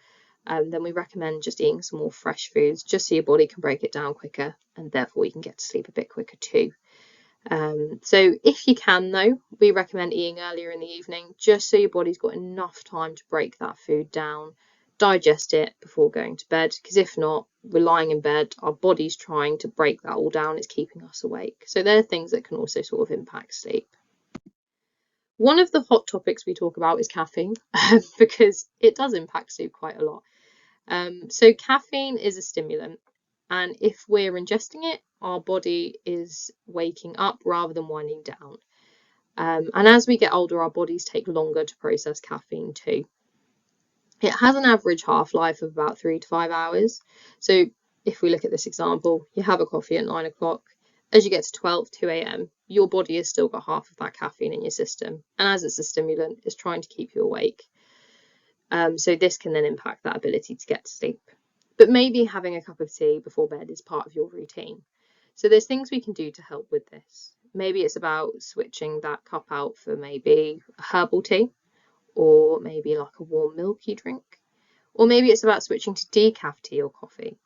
then we recommend just eating some more fresh foods, just so your body can break it down quicker, and therefore you can get to sleep a bit quicker too. So if you can, though, we recommend eating earlier in the evening, just so your body's got enough time to break that food down, digest it before going to bed, because if not, we're lying in bed, our body's trying to break that all down, it's keeping us awake. So there are things that can also sort of impact sleep. One of the hot topics we talk about is caffeine, because it does impact sleep quite a lot. So caffeine is a stimulant, and if we're ingesting it, our body is waking up rather than winding down. And as we get older, our bodies take longer to process caffeine too. It has an average half-life of about 3 to 5 hours. So if we look at this example, you have a coffee at 9 o'clock. As you get to 12, 2 a.m., your body has still got half of that caffeine in your system. And as it's a stimulant, it's trying to keep you awake. So this can then impact that ability to get to sleep. But maybe having a cup of tea before bed is part of your routine. So there's things we can do to help with this. Maybe it's about switching that cup out for maybe a herbal tea, or maybe like a warm milky drink. Or maybe it's about switching to decaf tea or coffee.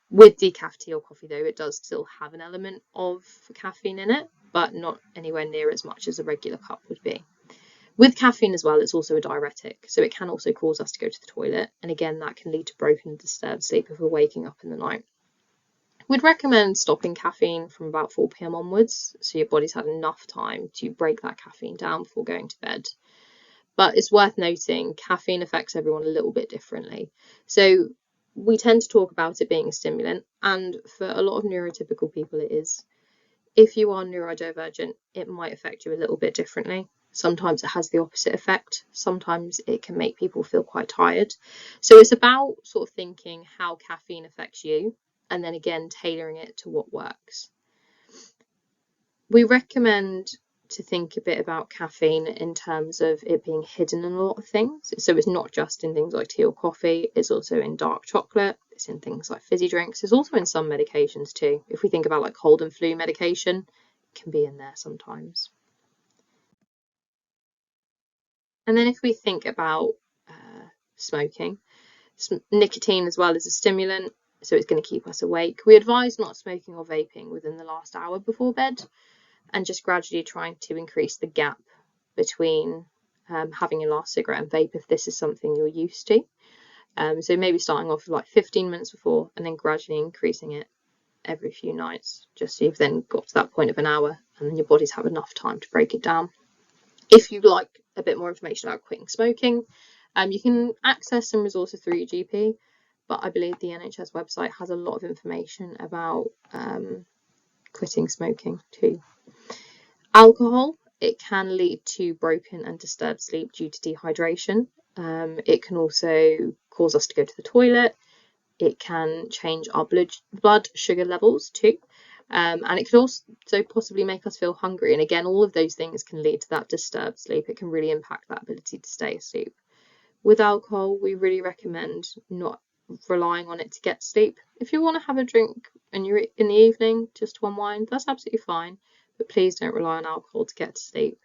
With decaf tea or coffee, though, it does still have an element of caffeine in it, but not anywhere near as much as a regular cup would be. With caffeine as well, it's also a diuretic, so it can also cause us to go to the toilet, and again, that can lead to broken and disturbed sleep if we're waking up in the night. We'd recommend stopping caffeine from about 4 p.m. onwards, so your body's had enough time to break that caffeine down before going to bed. But it's worth noting, caffeine affects everyone a little bit differently. So we tend to talk about it being a stimulant, and for a lot of neurotypical people it is. If you are neurodivergent, it might affect you a little bit differently. Sometimes it has the opposite effect. Sometimes it can make people feel quite tired. So it's about sort of thinking how caffeine affects you, and then again tailoring it to what works. We recommend to think a bit about caffeine in terms of it being hidden in a lot of things. So it's not just in things like tea or coffee, it's also in dark chocolate, it's in things like fizzy drinks, it's also in some medications too. If we think about like cold and flu medication, it can be in there sometimes. And then if we think about smoking, nicotine as well is a stimulant, so it's going to keep us awake. We advise not smoking or vaping within the last hour before bed, and just gradually trying to increase the gap between having your last cigarette and vape if this is something you're used to. So maybe starting off with like 15 minutes before and then gradually increasing it every few nights, just so you've then got to that point of an hour and then your body's had enough time to break it down. If you'd like a bit more information about quitting smoking, you can access some resources through your GP, but I believe the NHS website has a lot of information about quitting smoking too. Alcohol, it can lead to broken and disturbed sleep due to dehydration. It can also cause us to go to the toilet. It can change our blood sugar levels too. And it could also possibly make us feel hungry. And again, all of those things can lead to that disturbed sleep. It can really impact that ability to stay asleep. With alcohol, we really recommend not relying on it to get sleep. If you want to have a drink and you're in the evening just to unwind, that's absolutely fine. But please don't rely on alcohol to get to sleep.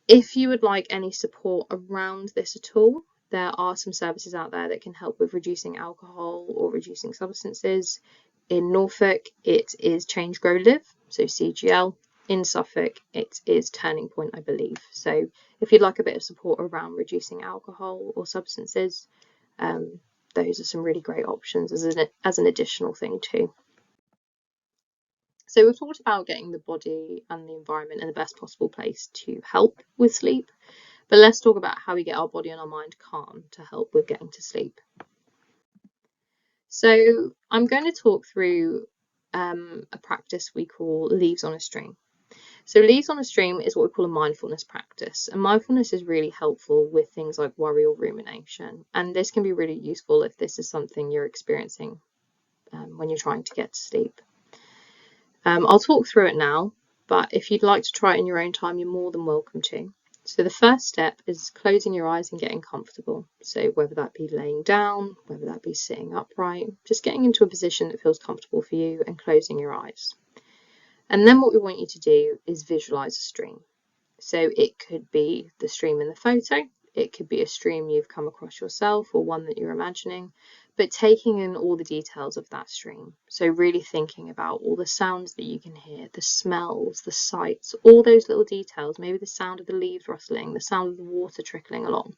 If you would like any support around this at all, there are some services out there that can help with reducing alcohol or reducing substances. In Norfolk, it is Change Grow Live, so CGL. In Suffolk, it is Turning Point, I believe. So if you'd like a bit of support around reducing alcohol or substances, those are some really great options as an additional thing too. So we've talked about getting the body and the environment in the best possible place to help with sleep, but let's talk about how we get our body and our mind calm to help with getting to sleep. So I'm going to talk through a practice we call Leaves on a Stream. So Leaves on a Stream is what we call a mindfulness practice, and mindfulness is really helpful with things like worry or rumination, and this can be really useful if this is something you're experiencing when you're trying to get to sleep. I'll talk through it now, but if you'd like to try it in your own time, you're more than welcome to. So the first step is closing your eyes and getting comfortable. So whether that be laying down, whether that be sitting upright, just getting into a position that feels comfortable for you and closing your eyes. And then what we want you to do is visualize a stream. So it could be the stream in the photo, it could be a stream you've come across yourself or one that you're imagining, but taking in all the details of that stream. So really thinking about all the sounds that you can hear, the smells, the sights, all those little details, maybe the sound of the leaves rustling, the sound of the water trickling along,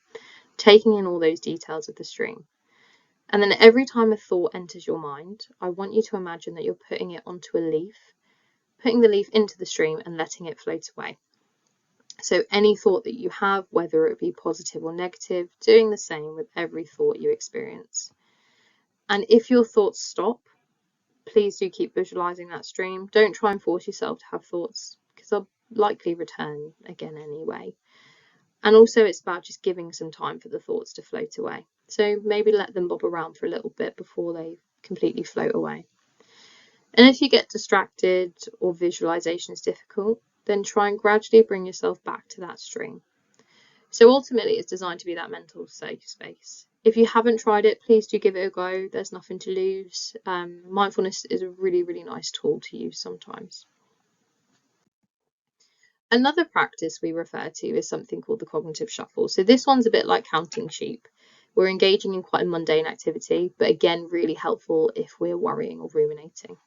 taking in all those details of the stream. And then every time a thought enters your mind, I want you to imagine that you're putting it onto a leaf, putting the leaf into the stream and letting it float away. So any thought that you have, whether it be positive or negative, doing the same with every thought you experience. And if your thoughts stop, please do keep visualizing that stream. Don't try and force yourself to have thoughts because they'll likely return again anyway. And also it's about just giving some time for the thoughts to float away. So maybe let them bob around for a little bit before they completely float away. And if you get distracted or visualization is difficult, then try and gradually bring yourself back to that stream. So ultimately it's designed to be that mental safe space. If you haven't tried it, please do give it a go. There's nothing to lose. Mindfulness is a really, really nice tool to use sometimes. Another practice we refer to is something called the cognitive shuffle. So this one's a bit like counting sheep. We're engaging in quite a mundane activity, but again, really helpful if we're worrying or ruminating.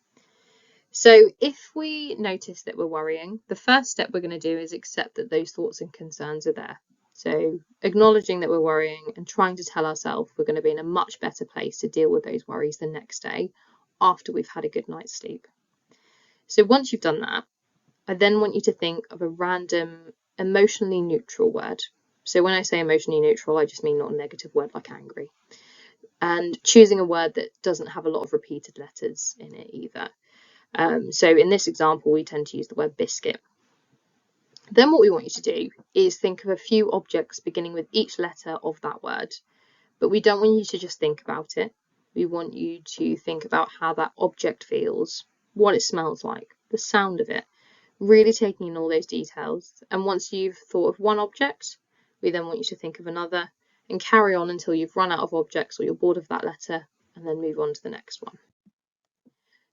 So if we notice that we're worrying, the first step we're going to do is accept that those thoughts and concerns are there. So acknowledging that we're worrying and trying to tell ourselves we're going to be in a much better place to deal with those worries the next day after we've had a good night's sleep. So once you've done that, I then want you to think of a random emotionally neutral word. So when I say emotionally neutral, I just mean not a negative word like angry. And choosing a word that doesn't have a lot of repeated letters in it either. So in this example, we tend to use the word biscuit. Then what we want you to do is think of a few objects beginning with each letter of that word, but we don't want you to just think about it. We want you to think about how that object feels, what it smells like, the sound of it, really taking in all those details. And once you've thought of one object, we then want you to think of another and carry on until you've run out of objects or you're bored of that letter, and then move on to the next one.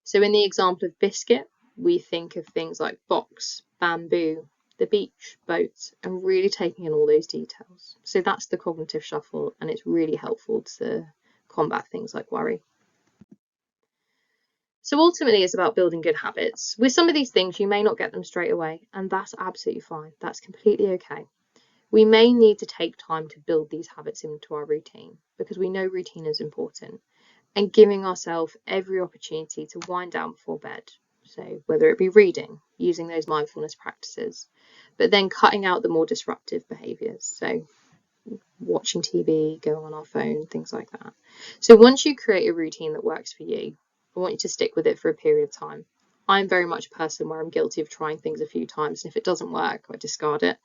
So in the example of biscuit, we think of things like box, bamboo, the beach, boats, and really taking in all those details. So that's the cognitive shuffle, and it's really helpful to combat things like worry. So ultimately, it's about building good habits. With some of these things, you may not get them straight away, and that's absolutely fine. That's completely okay. We may need to take time to build these habits into our routine because we know routine is important, and giving ourselves every opportunity to wind down before bed. So whether it be reading, using those mindfulness practices, but then cutting out the more disruptive behaviours. So watching TV, going on our phone, things like that. So once you create a routine that works for you, I want you to stick with it for a period of time. I'm very much a person where I'm guilty of trying things a few times, and if it doesn't work, I discard it.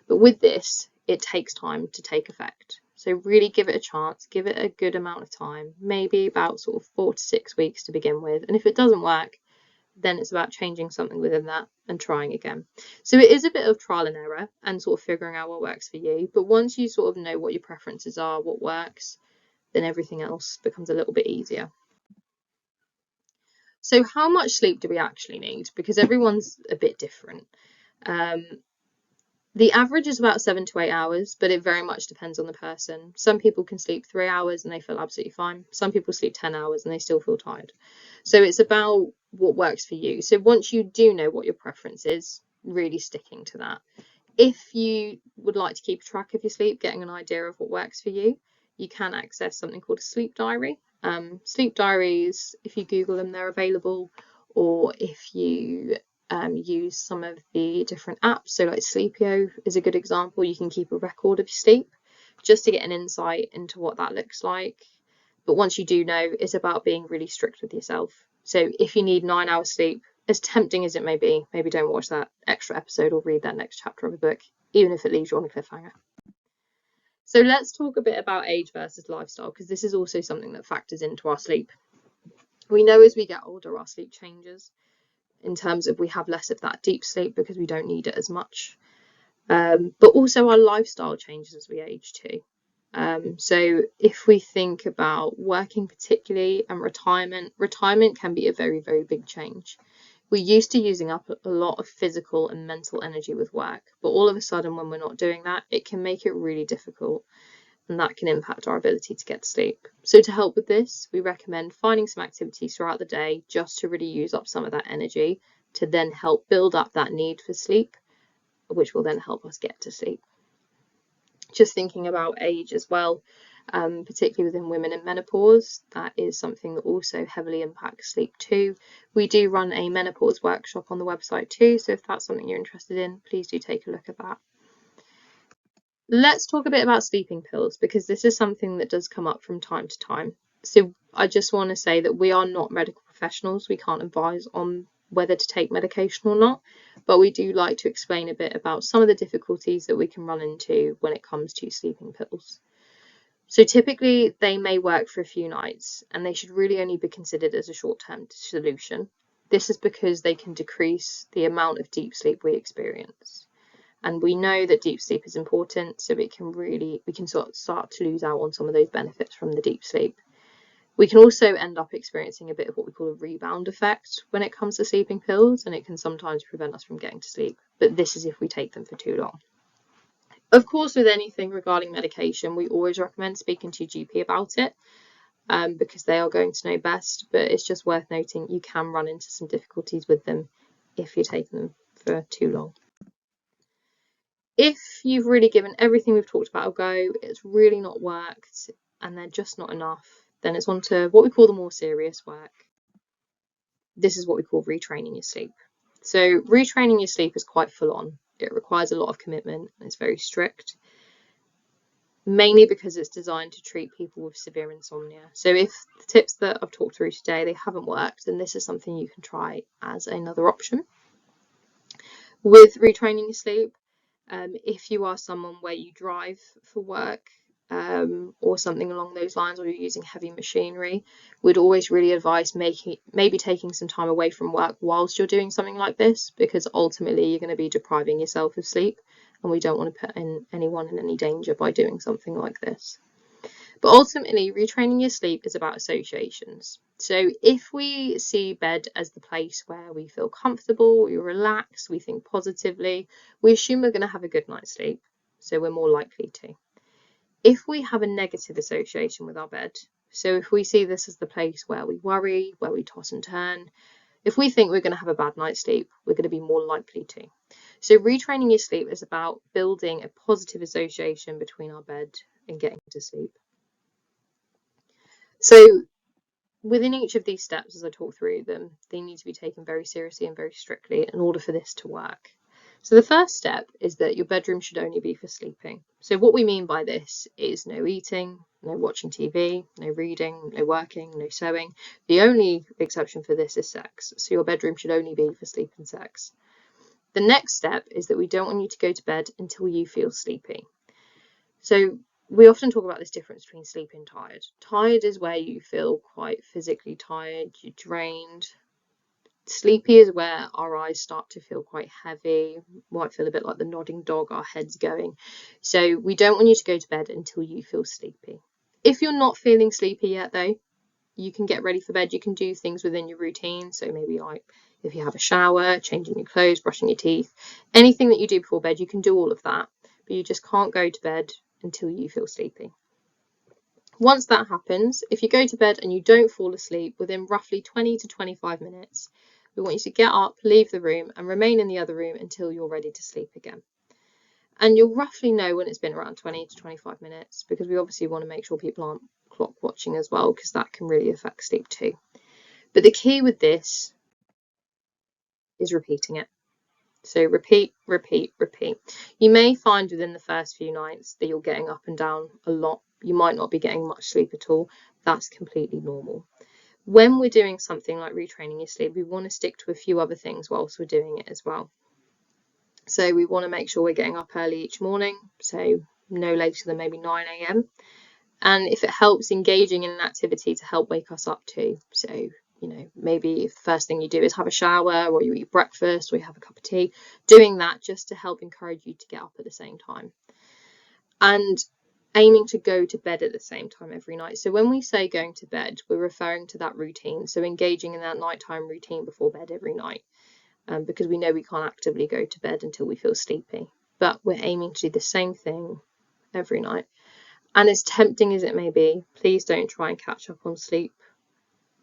But with this, it takes time to take effect. So really give it a chance, give it a good amount of time, maybe about sort of 4 to 6 weeks to begin with. And if it doesn't work, then it's about changing something within that and trying again. So it is a bit of trial and error and sort of figuring out what works for you. But once you sort of know what your preferences are, what works, then everything else becomes a little bit easier. So how much sleep do we actually need? Because everyone's a bit different. The average is about 7 to 8 hours, but it very much depends on the person. Some people can sleep 3 hours and they feel absolutely fine. Some people sleep 10 hours and they still feel tired. So it's about what works for you. So once you do know what your preference is, really sticking to that. If you would like to keep track of your sleep, getting an idea of what works for you, you can access something called a sleep diary. Sleep diaries, if you Google them, they're available, or if you use some of the different apps, so like Sleepio is a good example. You can keep a record of your sleep just to get an insight into what that looks like. But once you do know, it's about being really strict with yourself. So if you need 9 hours sleep, as tempting as it may be, maybe don't watch that extra episode or read that next chapter of a book, even if it leaves you on a cliffhanger. So let's talk a bit about age versus lifestyle, because this is also something that factors into our sleep. We know as we get older, our sleep changes in terms of we have less of that deep sleep because we don't need it as much. But also our lifestyle changes as we age too. So if we think about working particularly and retirement can be a very, very big change. We're used to using up a lot of physical and mental energy with work, but all of a sudden when we're not doing that, it can make it really difficult, and that can impact our ability to get sleep. So to help with this, we recommend finding some activities throughout the day just to really use up some of that energy to then help build up that need for sleep, which will then help us get to sleep. Just thinking about age as well, particularly within women in menopause, that is something that also heavily impacts sleep too. We do run a menopause workshop on the website too, so if that's something you're interested in, please do take a look at that. Let's talk a bit about sleeping pills, because this is something that does come up from time to time. So I just want to say that we are not medical professionals. We can't advise on whether to take medication or not, but we do like to explain a bit about some of the difficulties that we can run into when it comes to sleeping pills. So typically they may work for a few nights, and they should really only be considered as a short-term solution. This is because they can decrease the amount of deep sleep we experience. And we know that deep sleep is important, so we can sort of start to lose out on some of those benefits from the deep sleep. We can also end up experiencing a bit of what we call a rebound effect when it comes to sleeping pills, and it can sometimes prevent us from getting to sleep. But this is if we take them for too long. Of course, with anything regarding medication, we always recommend speaking to your GP about it, because they are going to know best. But it's just worth noting you can run into some difficulties with them if you're taking them for too long. If you've really given everything we've talked about a go, it's really not worked, and they're just not enough, then it's on to what we call the more serious work. This is what we call retraining your sleep. So retraining your sleep is quite full on. It requires a lot of commitment, and it's very strict, mainly because it's designed to treat people with severe insomnia. So if the tips that I've talked through today, they haven't worked, then this is something you can try as another option. With retraining your sleep, if you are someone where you drive for work, or something along those lines, or you're using heavy machinery, we'd always really advise maybe taking some time away from work whilst you're doing something like this, because ultimately you're going to be depriving yourself of sleep, and we don't want to put anyone in any danger by doing something like this. But ultimately, retraining your sleep is about associations. So if we see bed as the place where we feel comfortable, we relax, we think positively, we assume we're going to have a good night's sleep. So we're more likely to. If we have a negative association with our bed, so if we see this as the place where we worry, where we toss and turn, if we think we're going to have a bad night's sleep, we're going to be more likely to. So retraining your sleep is about building a positive association between our bed and getting to sleep. So within each of these steps, as I talk through them, they need to be taken very seriously and very strictly in order for this to work. So the first step is that your bedroom should only be for sleeping. So what we mean by this is no eating, no watching TV, no reading, no working, no sewing. The only exception for this is sex. So your bedroom should only be for sleep and sex. The next step is that we don't want you to go to bed until you feel sleepy. So we often talk about this difference between sleepy and tired. Tired is where you feel quite physically tired, you're drained. Sleepy is where our eyes start to feel quite heavy, might feel a bit like the nodding dog, our head's going. So we don't want you to go to bed until you feel sleepy. If you're not feeling sleepy yet though, you can get ready for bed. You can do things within your routine. So maybe like if you have a shower, changing your clothes, brushing your teeth, anything that you do before bed, you can do all of that. But you just can't go to bed until you feel sleepy. Once that happens, if you go to bed and you don't fall asleep within roughly 20 to 25 minutes, we want you to get up, leave the room, and remain in the other room until you're ready to sleep again. And you'll roughly know when it's been around 20 to 25 minutes, because we obviously want to make sure people aren't clock watching as well, because that can really affect sleep too. But the key with this is repeating it. So repeat, repeat, repeat. You may find within the first few nights that you're getting up and down a lot. You might not be getting much sleep at all. That's completely normal. When we're doing something like retraining your sleep, we want to stick to a few other things whilst we're doing it as well. So we want to make sure we're getting up early each morning, so no later than maybe 9 a.m. And if it helps, engaging in an activity to help wake us up too. So, you know, maybe if the first thing you do is have a shower, or you eat breakfast, or you have a cup of tea, doing that just to help encourage you to get up at the same time. And aiming to go to bed at the same time every night. So when we say going to bed, we're referring to that routine. So engaging in that nighttime routine before bed every night, because we know we can't actively go to bed until we feel sleepy. But we're aiming to do the same thing every night. And as tempting as it may be, please don't try and catch up on sleep,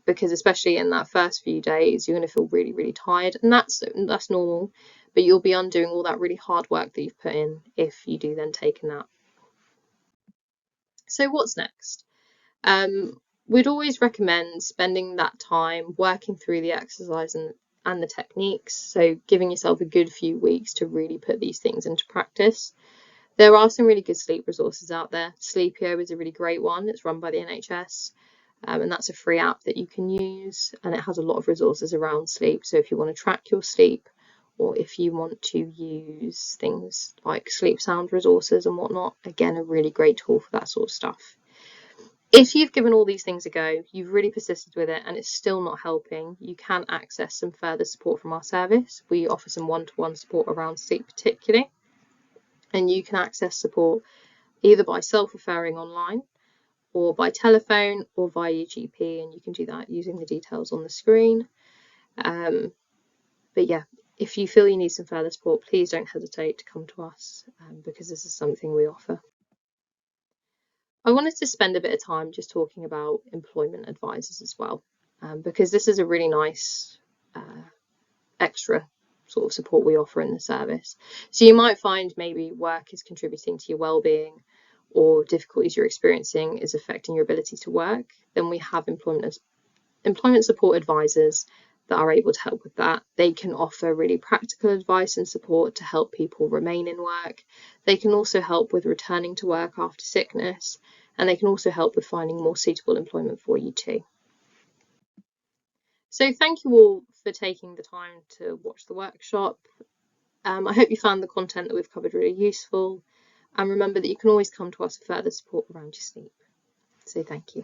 because especially in that first few days, you're going to feel really, really tired, and that's normal. But you'll be undoing all that really hard work that you've put in if you do then take a nap. So what's next? We'd always recommend spending that time working through the exercise and the techniques. So giving yourself a good few weeks to really put these things into practice. There are some really good sleep resources out there. Sleepio is a really great one. It's run by the NHS, and that's a free app that you can use, and it has a lot of resources around sleep. So if you want to track your sleep, or if you want to use things like sleep sound resources and whatnot, again, a really great tool for that sort of stuff. If you've given all these things a go, you've really persisted with it, and it's still not helping, you can access some further support from our service. We offer some one-to-one support around sleep particularly, and you can access support either by self-referring online, or by telephone, or via your GP, and you can do that using the details on the screen. But yeah, if you feel you need some further support, please don't hesitate to come to us, because this is something we offer. I wanted to spend a bit of time just talking about employment advisors as well, because this is a really nice extra sort of support we offer in the service. So you might find maybe work is contributing to your well-being, or difficulties you're experiencing is affecting your ability to work. Then we have employment support advisors that are able to help with that. They can offer really practical advice and support to help people remain in work. They can also help with returning to work after sickness, and they can also help with finding more suitable employment for you too. So thank you all for taking the time to watch the workshop. I hope you found the content that we've covered really useful, and remember that you can always come to us for further support around your sleep. So thank you.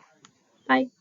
Bye.